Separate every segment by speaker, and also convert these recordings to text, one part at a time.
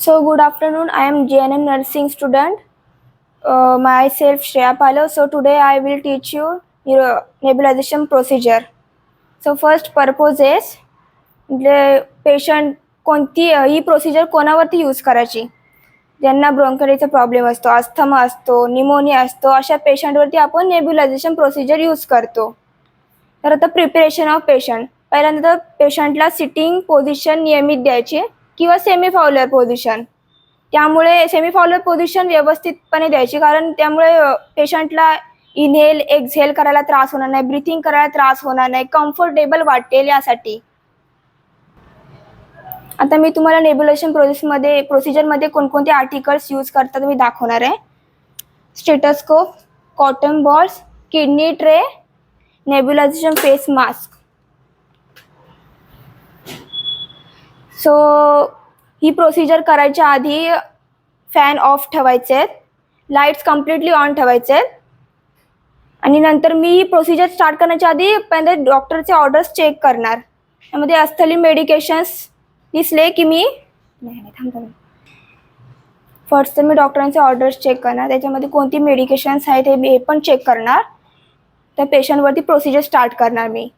Speaker 1: So good afternoon. I am JNM nursing student. Myself Shreya Palo. So today I will teach you nebulization procedure. So first purpose is patient कोणती ही procedure कोणावरती use करायची, ज्यांना ब्रोंकायटिसचा problem असतो, asthma असतो, pneumonia असतो, अशा पेशंटवरती आपण नेब्युलायझेशन procedure use करतो. तर आता प्रिपरेशन ऑफ पेशंट, पहिल्यांदा पेशंटला सिटिंग पोझिशन नियमित द्यायची किंवा सेमी फाउलर पोझिशन. त्यामुळे सेमी फाउलर पोझिशन व्यवस्थितपणे द्यायची, कारण त्यामुळे पेशंटला इनहेल एक्झहेल करायला त्रास होणार नाही, ब्रीथिंग करायला त्रास होणार नाही, कम्फर्टेबल वाटेल यासाठी. आता मी तुम्हाला नेब्युलेशन प्रोसिजरमध्ये कोणकोणते आर्टिकल्स यूज करतात मी दाखवणार आहे. Stethoscope, cotton balls, kidney tray, nebulization face mask. So ही प्रोसिजर करायच्या आधी फॅन ऑफ ठेवायचे आहेत, लाईट्स कम्प्लिटली ऑन ठेवायचे आहेत, आणि नंतर मी ही प्रोसिजर स्टार्ट करण्याच्या आधी पहिल्यांदा डॉक्टरचे ऑर्डर्स चेक करणार. त्यामध्ये असलेली मेडिकेशन्स दिसले की मी फर्स्ट तर मी डॉक्टरांचे ऑर्डर्स चेक करणार, त्याच्यामध्ये कोणती मेडिकेशन्स आहेत हे पण चेक करणार. त्या पेशंटवरती प्रोसिजर स्टार्ट करणार मी.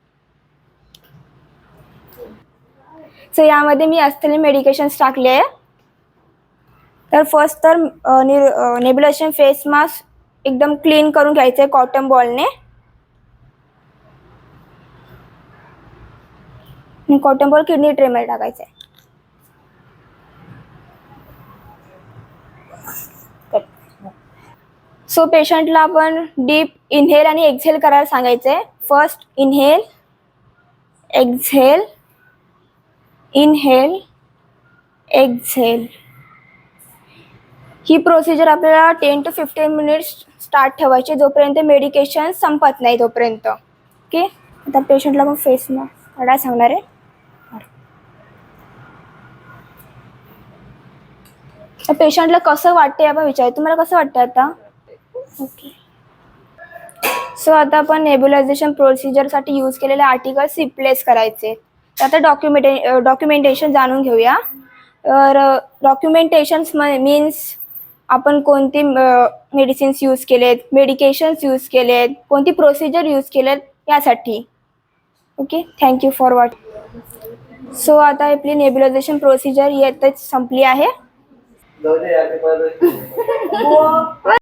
Speaker 1: सो यामध्ये मी असलेले मेडिकेशन्स टाकले आहे. तर फर्स्ट तर नेब्युलायझेशन फेस मास्क एकदम क्लीन करून घ्यायचं आहे कॉटन बॉलने. कॉटन बॉल किडनी ट्रेमध्ये टाकायचं आहे. सो पेशंटला आपण डीप इनहेल आणि एक्झहेल करायला सांगायचं आहे. First inhale, exhale, inhale, exhale. ही प्रोसिजर आपल्याला 10 to 15 मिनिट्स स्टार्ट ठेवायचे, जोपर्यंत मेडिकेशन संपत नाही तोपर्यंत. ओके. आता पेशंटला आपण फेस मास्क काढायला सांगणार आहे. पेशंटला कसं वाटतंय आपण विचारूया. तुम्हाला कसं वाटतं आता? ओके. सो आता आपण नेब्युलायझेशन प्रोसिजरसाठी यूज केलेले आर्टिकल्स रिप्लेस करायचे. आता डॉक्युमेंटेशन जाणून घेऊया. तर डॉक्युमेंटेशन्स मीन्स आपण कोणती मेडिसिन्स यूज केलेत, मेडिकेशन्स यूज केलेत, कोणती प्रोसिजर यूज केलेत यासाठी. Okay. Thank you for watching. So आता आपली नेब्युलायझेशन प्रोसिजर येतच संपली आहे.